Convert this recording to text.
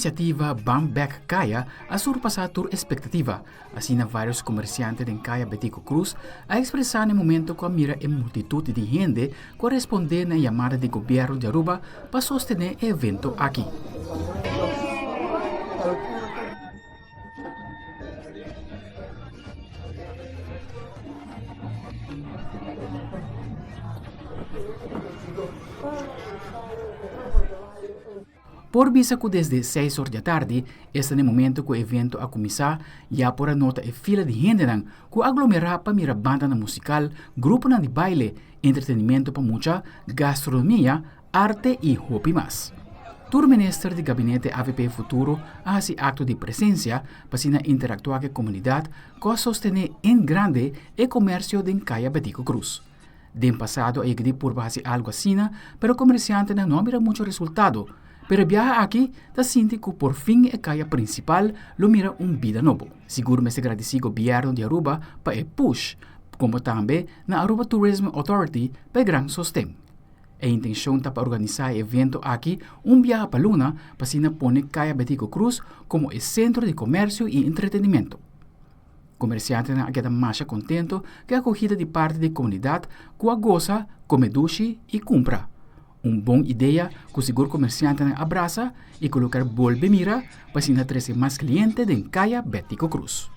iniciativa Bam Back Kaya a surpasar tu expectativa. Assim, vários comerciantes em Kaya Betico Cruz a expressar no momento com a mira em multitud de gente corresponder na chamada do governo de Aruba para sostener o evento aqui. Por visa que desde 6 horas da tarde, este é o momento que o evento a começar, já por a nota e fila de gente que aglomerar para mirar banda musical, grupo de baile, entretenimento para muita, gastronomia, arte e hobby mais. O ministro de gabinete AVP Futuro hace acto de presencia para interactuar com a comunidade para sostener em grande o comércio de Kaya Betico Cruz. De passado, eu pedi por fazer algo assim, pero o comerciante não mira muito resultado. Pero viaja aqui, ta sinti que por fim a caia principal lo mira vida novo. Seguro me se agradeci ao governo de Aruba para e push, como também na Aruba Tourism Authority para gran sostén. A intenção está para organizar evento aqui viaje para Luna para sina pone Kaya Betico Cruz como o centro de comércio e entretenimento. Comerciante na queda mais contento que a acogida de parte da comunidade que a goza, come dushi e compra. Boa ideia que o seguro comerciante abraça e colocar bolbe mira para trazer mais clientes de Kaya Betico Cruz.